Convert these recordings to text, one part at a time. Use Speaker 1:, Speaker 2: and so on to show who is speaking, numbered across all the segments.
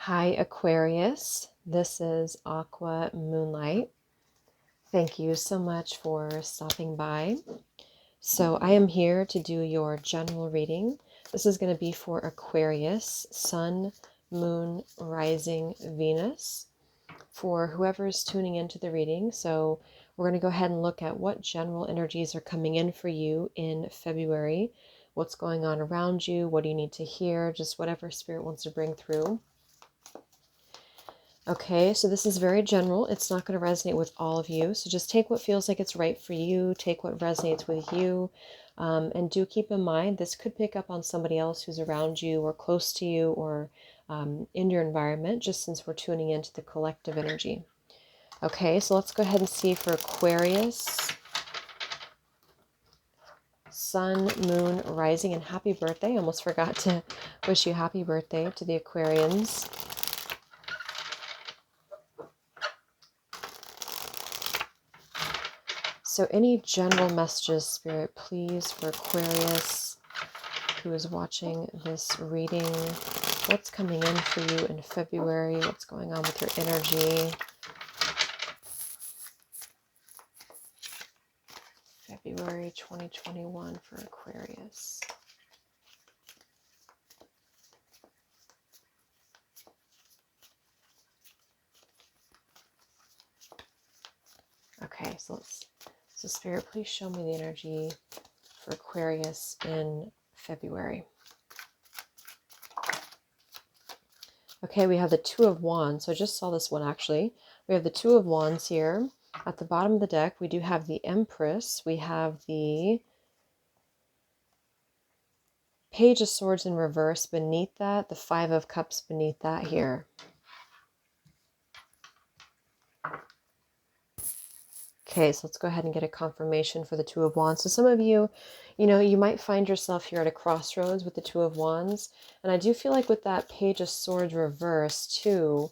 Speaker 1: Hi Aquarius, this is Aqua Moonlight. Thank you so much for stopping by. So I am here to do your general reading. This is going to be for Aquarius, Sun, Moon, Rising, Venus, for whoever's tuning into the reading. So we're going to go ahead and look at what general energies are coming in for you in February, what's going on around you, what do you need to hear, just whatever Spirit wants to bring through. Okay, so this is very general. It's not going to resonate with all of you. So just take what feels like it's right for you. Take what resonates with you. And do keep in mind, this could pick up on somebody else who's around you or close to you or in your environment, just since we're tuning into the collective energy. Okay, so let's go ahead and see for Aquarius. Sun, Moon, Rising, and happy birthday. I almost forgot to wish you happy birthday to the Aquarians. So any general messages, Spirit, please, for Aquarius who is watching this reading. What's coming in for you in February? What's going on with your energy? February 2021 for Aquarius. Okay, so Spirit, please show me the energy for Aquarius in February. Okay, we have the Two of Wands. So I just saw this one actually. We have the Two of Wands here. At the bottom of the deck, we do have the Empress. We have the Page of Swords in reverse beneath that. The Five of Cups beneath that here. Okay, so let's go ahead and get a confirmation for the Two of Wands. So some of you, you might find yourself here at a crossroads with the Two of Wands. And I do feel like with that Page of Swords reverse too,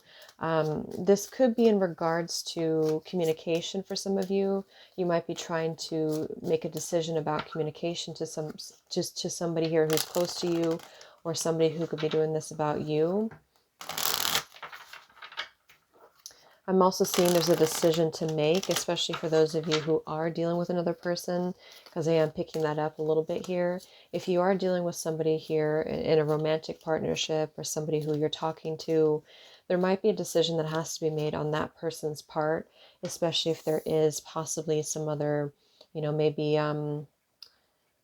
Speaker 1: this could be in regards to communication for some of you. You might be trying to make a decision about communication to somebody here who's close to you, or somebody who could be doing this about you. I'm also seeing there's a decision to make, especially for those of you who are dealing with another person, because I am picking that up a little bit here. If you are dealing with somebody here in a romantic partnership or somebody who you're talking to, there might be a decision that has to be made on that person's part, especially if there is possibly some other, maybe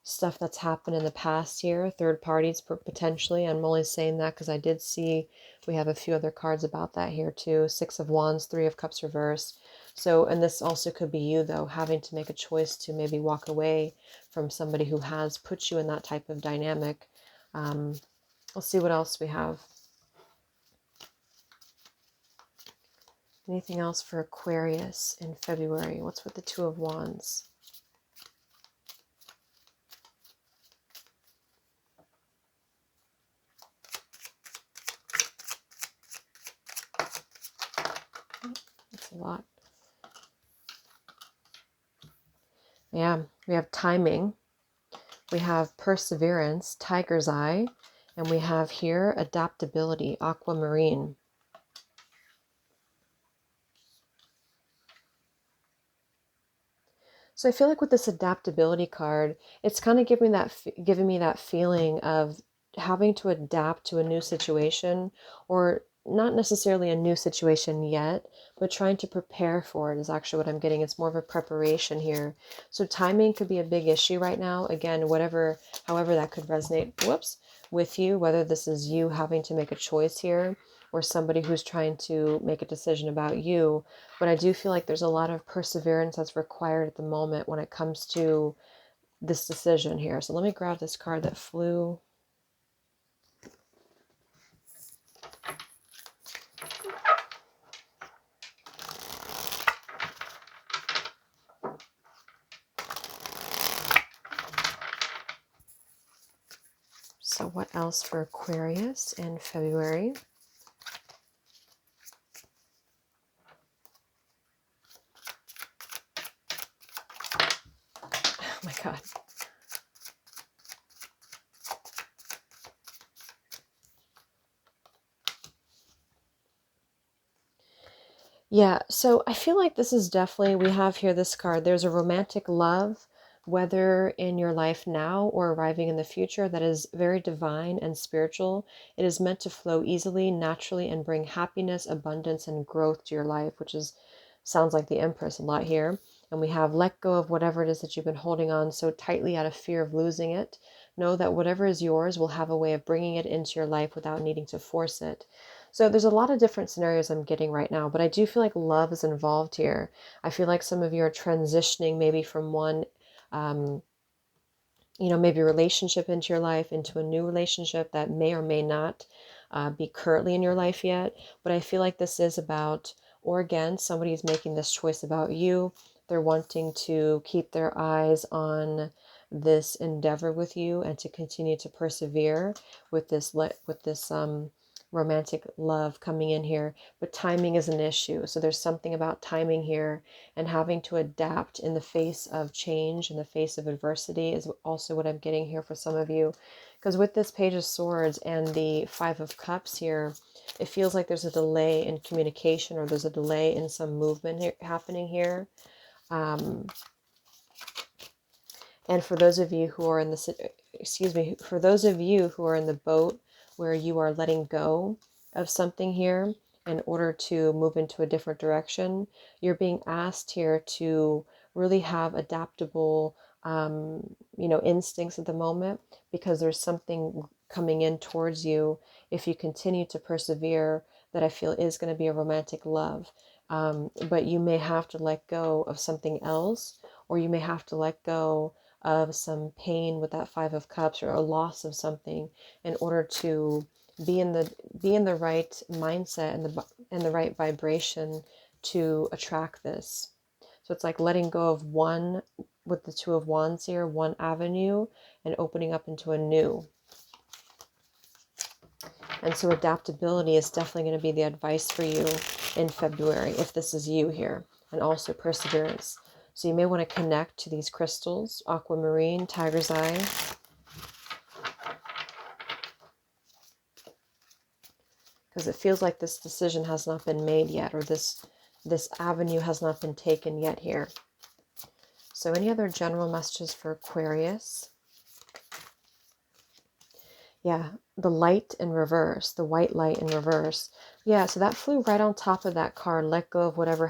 Speaker 1: stuff that's happened in the past here, third parties potentially. I'm only saying that because I did see we have a few other cards about that here too. Six of Wands, Three of Cups reversed. So, and this also could be you though, having to make a choice to maybe walk away from somebody who has put you in that type of dynamic. Let's see what else we have. Anything else for Aquarius in February? What's with the Two of Wands? That's a lot. Yeah, we have timing. We have perseverance, tiger's eye, and we have here adaptability, aquamarine. So I feel like with this adaptability card, it's kind of giving me that feeling of having to adapt to a new situation, or not necessarily a new situation yet, but trying to prepare for it is actually what I'm getting. It's more of a preparation here. So timing could be a big issue right now. Again, however that could resonate, with you, whether this is you having to make a choice here or somebody who's trying to make a decision about you. But I do feel like there's a lot of perseverance that's required at the moment when it comes to this decision here. So let me grab this card that flew. So what else for Aquarius in February? Oh my God. Yeah, so I feel like this is definitely, we have here this card. There's a romantic love, whether in your life now or arriving in the future, that is very divine and spiritual. It is meant to flow easily, naturally, and bring happiness, abundance, and growth to your life, which is sounds like the Empress a lot here. And we have let go of whatever it is that you've been holding on so tightly out of fear of losing it. Know that whatever is yours will have a way of bringing it into your life without needing to force it. So there's a lot of different scenarios I'm getting right now, but I do feel like love is involved here. I feel like some of you are transitioning maybe from one, um, maybe relationship into your life into a new relationship that may or may not be currently in your life yet. But I feel like this is about, or again, somebody is making this choice about you. They're wanting to keep their eyes on this endeavor with you and to continue to persevere with this romantic love coming in here. But timing is an issue. So there's something about timing here, and having to adapt in the face of change, in the face of adversity, is also what I'm getting here for some of you. Because with this Page of Swords and the Five of Cups here, it feels like there's a delay in communication, or there's a delay in some movement happening here. And for those of you who are in the, for those of you who are in the boat where you are letting go of something here in order to move into a different direction, you're being asked here to really have adaptable, instincts at the moment, because there's something coming in towards you if you continue to persevere that I feel is going to be a romantic love. But you may have to let go of something else, or you may have to let go of some pain with that Five of Cups, or a loss of something, in order to be in the right mindset and the right vibration to attract this. So it's like letting go of one, with the Two of Wands here, one avenue, and opening up into a new. And so adaptability is definitely going to be the advice for you in February, if this is you here, and also perseverance. So you may want to connect to these crystals, aquamarine, tiger's eye. Because it feels like this decision has not been made yet, or this avenue has not been taken yet here. So any other general messages for Aquarius? Yeah, the light in reverse, the white light in reverse. Yeah, so that flew right on top of that card. Let go of whatever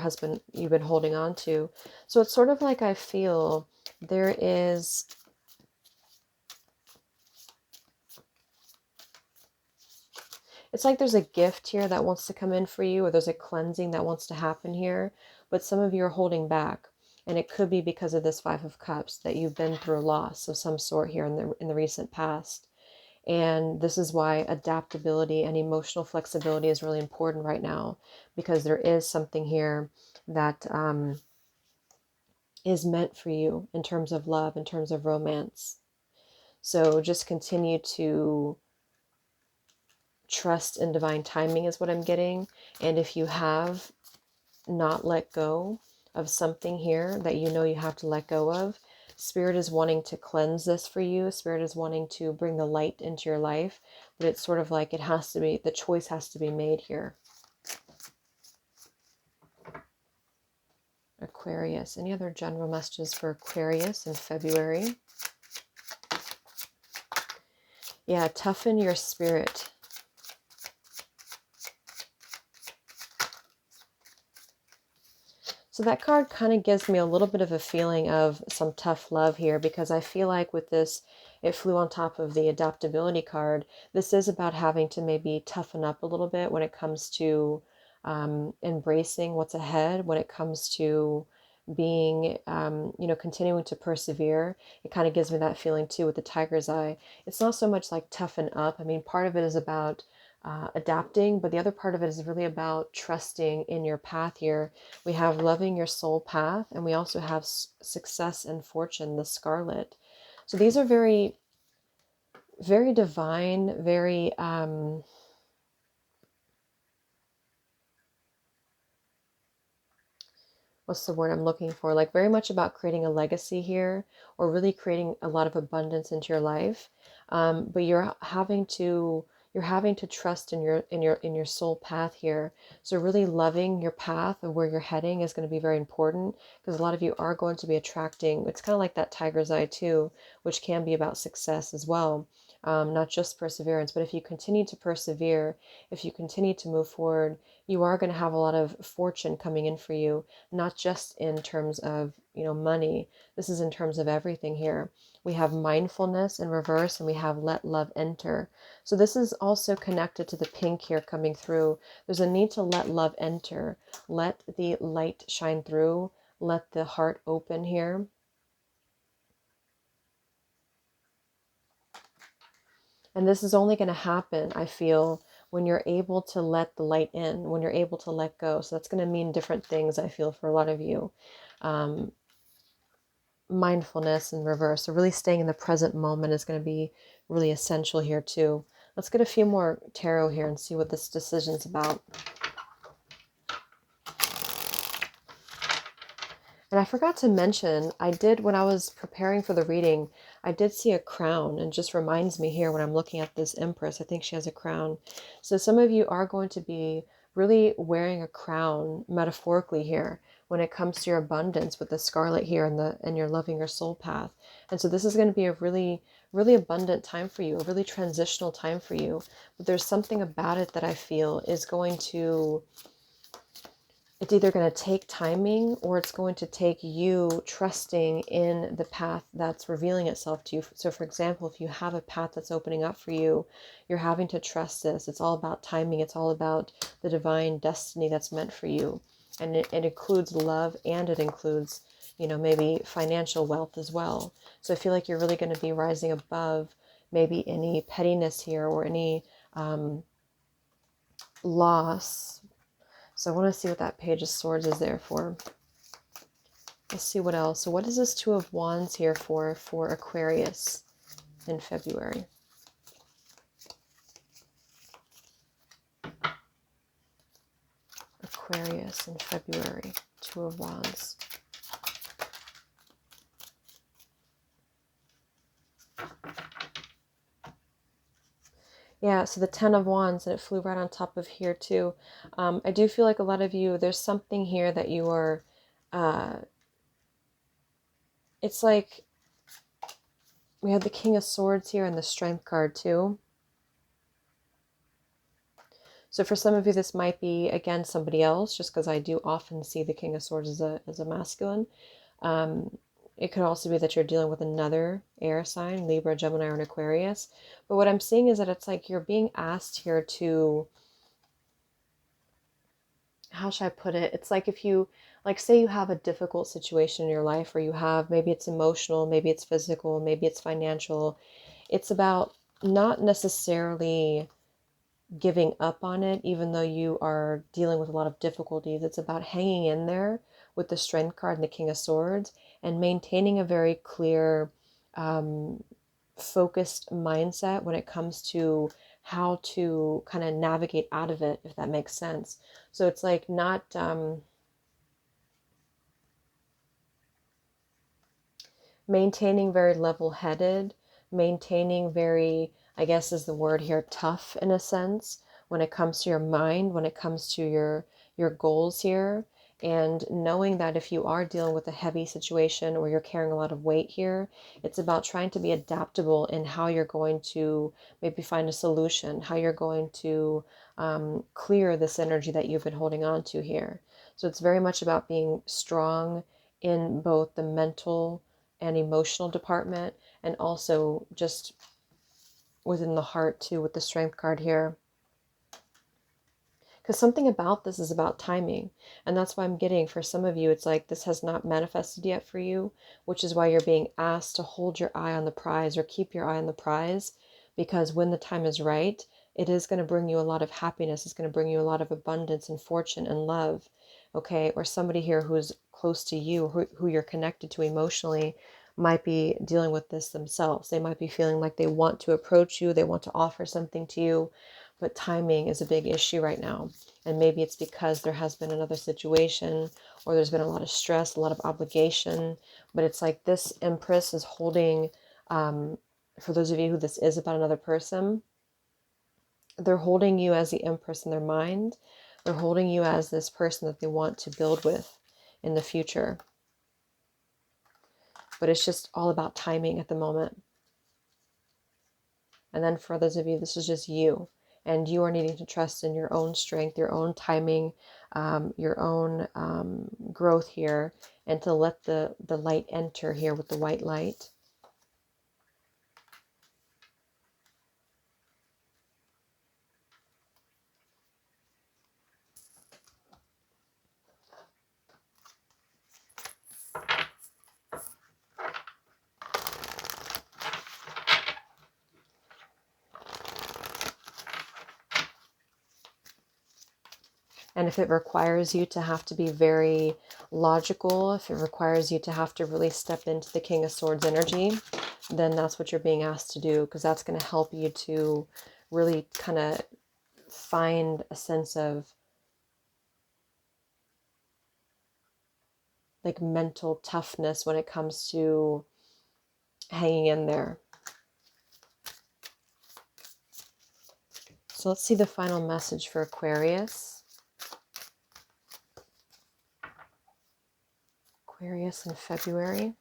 Speaker 1: you've been holding on to. So it's sort of like, I feel there is, it's like there's a gift here that wants to come in for you, or there's a cleansing that wants to happen here, but some of you are holding back. And it could be because of this Five of Cups, that you've been through a loss of some sort here in the recent past. And this is why adaptability and emotional flexibility is really important right now, because there is something here that is meant for you in terms of love, in terms of romance. So just continue to trust in divine timing is what I'm getting. And if you have not let go of something here that you know you have to let go of, Spirit is wanting to cleanse this for you. Spirit is wanting to bring the light into your life, but it's sort of like it has to be, the choice has to be made here. Aquarius. Any other general messages for Aquarius in February? Yeah, toughen your spirit. So that card kind of gives me a little bit of a feeling of some tough love here, because I feel like with this, it flew on top of the adaptability card. This is about having to maybe toughen up a little bit when it comes to embracing what's ahead, when it comes to being, continuing to persevere. It kind of gives me that feeling too with the tiger's eye. It's not so much like toughen up. I mean, part of it is about adapting, but the other part of it is really about trusting in your path here. We have loving your soul path, and we also have success and fortune, the scarlet. So these are very, very divine, very, what's the word I'm looking for? Like very much about creating a legacy here, or really creating a lot of abundance into your life. But you're you're having to trust in your soul path here. So really loving your path of where you're heading is going to be very important, because a lot of you are going to be attracting, it's kind of like that tiger's eye too, which can be about success as well. Not just perseverance, but if you continue to persevere, if you continue to move forward, you are going to have a lot of fortune coming in for you, not just in terms of, money. This is in terms of everything here. We have mindfulness in reverse, and we have let love enter. So this is also connected to the pink here coming through. There's a need to let love enter, let the light shine through, let the heart open here. And this is only going to happen, I feel, when you're able to let the light in, when you're able to let go. So that's going to mean different things, I feel, for a lot of you. Mindfulness in reverse. So really staying in the present moment is going to be really essential here too. Let's get a few more tarot here and see what this decision's about. And I forgot to mention, I did, when I was preparing for the reading, I did see a crown, and just reminds me here when I'm looking at this Empress, I think she has a crown. So some of you are going to be really wearing a crown metaphorically here when it comes to your abundance with the scarlet here and your loving your soul path. And so this is going to be a really, really abundant time for you, a really transitional time for you. But there's something about it that I feel is going to, it's either going to take timing, or it's going to take you trusting in the path that's revealing itself to you. So for example, if you have a path that's opening up for you, you're having to trust this. It's all about timing. It's all about the divine destiny that's meant for you. And it includes love, and it includes, maybe financial wealth as well. So I feel like you're really going to be rising above maybe any pettiness here, or any loss. So I want to see what that Page of Swords is there for. Let's see what else. So what is this Two of Wands here for Aquarius in February? Aquarius in February. Two of Wands. Yeah, so the Ten of Wands, and it flew right on top of here too. I do feel like a lot of you, there's something here that you are, it's like, we have the King of Swords here and the Strength card too. So for some of you, this might be, again, somebody else, just because I do often see the King of Swords as a masculine. It could also be that you're dealing with another air sign, Libra, Gemini, or an Aquarius. But what I'm seeing is that it's like you're being asked here to, how should I put it? It's like if you, like, say you have a difficult situation in your life, or you have, maybe it's emotional, maybe it's physical, maybe it's financial. It's about not necessarily giving up on it, even though you are dealing with a lot of difficulties. It's about hanging in there with the Strength card and the King of Swords, and maintaining a very clear, focused mindset when it comes to how to kind of navigate out of it, if that makes sense. So it's like not, maintaining very level-headed, maintaining very, I guess is the word here, tough in a sense, when it comes to your mind, when it comes to your goals here, and knowing that if you are dealing with a heavy situation, or you're carrying a lot of weight here, it's about trying to be adaptable in how you're going to maybe find a solution, how you're going to clear this energy that you've been holding on to here. So it's very much about being strong in both the mental and emotional department, and also just within the heart too, with the Strength card here. Because something about this is about timing. And that's why I'm getting, for some of you, it's like this has not manifested yet for you, which is why you're being asked to hold your eye on the prize, or keep your eye on the prize, because when the time is right, it is going to bring you a lot of happiness. It's going to bring you a lot of abundance and fortune and love. Okay, or somebody here who's close to you, who you're connected to emotionally, might be dealing with this themselves. They might be feeling like they want to approach you, they want to offer something to you, but timing is a big issue right now. And maybe it's because there has been another situation, or there's been a lot of stress, a lot of obligation. But it's like this Empress is holding, for those of you who this is about another person, they're holding you as the Empress in their mind. They're holding you as this person that they want to build with in the future. But it's just all about timing at the moment. And then for others of you, this is just you. And you are needing to trust in your own strength, your own timing, your own growth here, and to let the light enter here with the white light. And if it requires you to have to be very logical, if it requires you to have to really step into the King of Swords energy, then that's what you're being asked to do, because that's going to help you to really kind of find a sense of like mental toughness when it comes to hanging in there. So let's see the final message for Aquarius. Aquarius in February.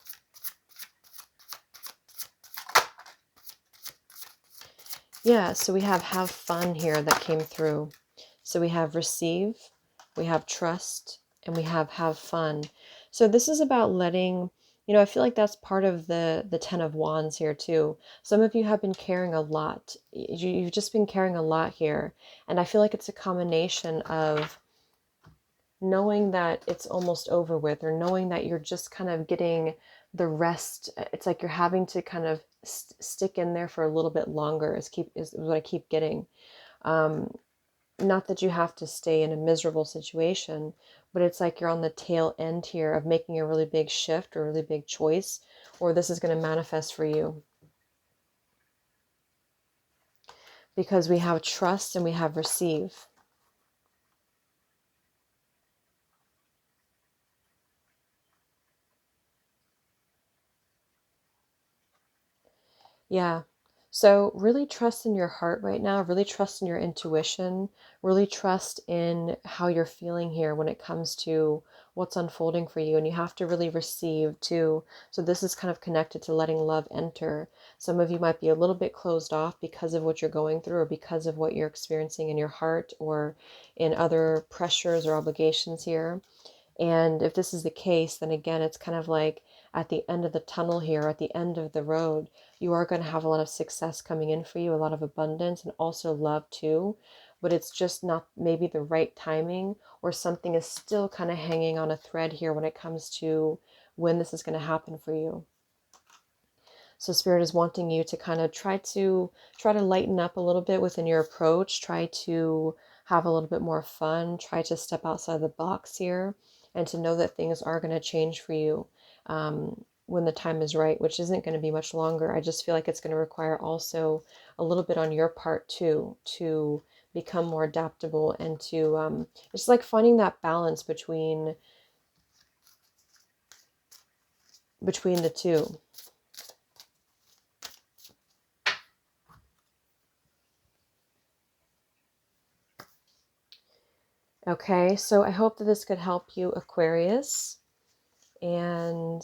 Speaker 1: Yeah, so we have fun here that came through. So we have receive, we have trust, and we have fun. So this is about letting, you know, I feel like that's part of the Ten of Wands here too. Some of you have been carrying a lot. You've just been carrying a lot here. And I feel like it's a combination of knowing that it's almost over with, or knowing that you're just kind of getting the rest. It's like you're having to kind of stick in there for a little bit longer is what I keep getting. Not that you have to stay in a miserable situation, but it's like you're on the tail end here of making a really big shift or a really big choice, or this is going to manifest for you. Because we have trust and we have receive. Yeah. So really trust in your heart right now. Really trust in your intuition. Really trust in how you're feeling here when it comes to what's unfolding for you. And you have to really receive too. So this is kind of connected to letting love enter. Some of you might be a little bit closed off because of what you're going through, or because of what you're experiencing in your heart, or in other pressures or obligations here. And if this is the case, then again, it's kind of like at the end of the tunnel here, at the end of the road, you are going to have a lot of success coming in for you, a lot of abundance, and also love too. But it's just not maybe the right timing, or something is still kind of hanging on a thread here when it comes to when this is going to happen for you. So Spirit is wanting you to kind of try to lighten up a little bit within your approach, try to have a little bit more fun, try to step outside the box here, and to know that things are going to change for you when the time is right, which isn't going to be much longer. I just feel like it's going to require also a little bit on your part too, to become more adaptable, and to it's like finding that balance between the two. Okay, so I hope that this could help you, Aquarius. And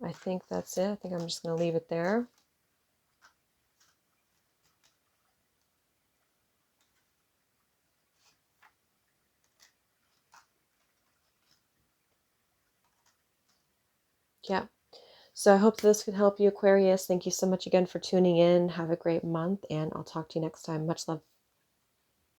Speaker 1: I think that's it. I think I'm just going to leave it there. Yeah. So I hope this could help you, Aquarius. Thank you so much again for tuning in. Have a great month, and I'll talk to you next time. Much love.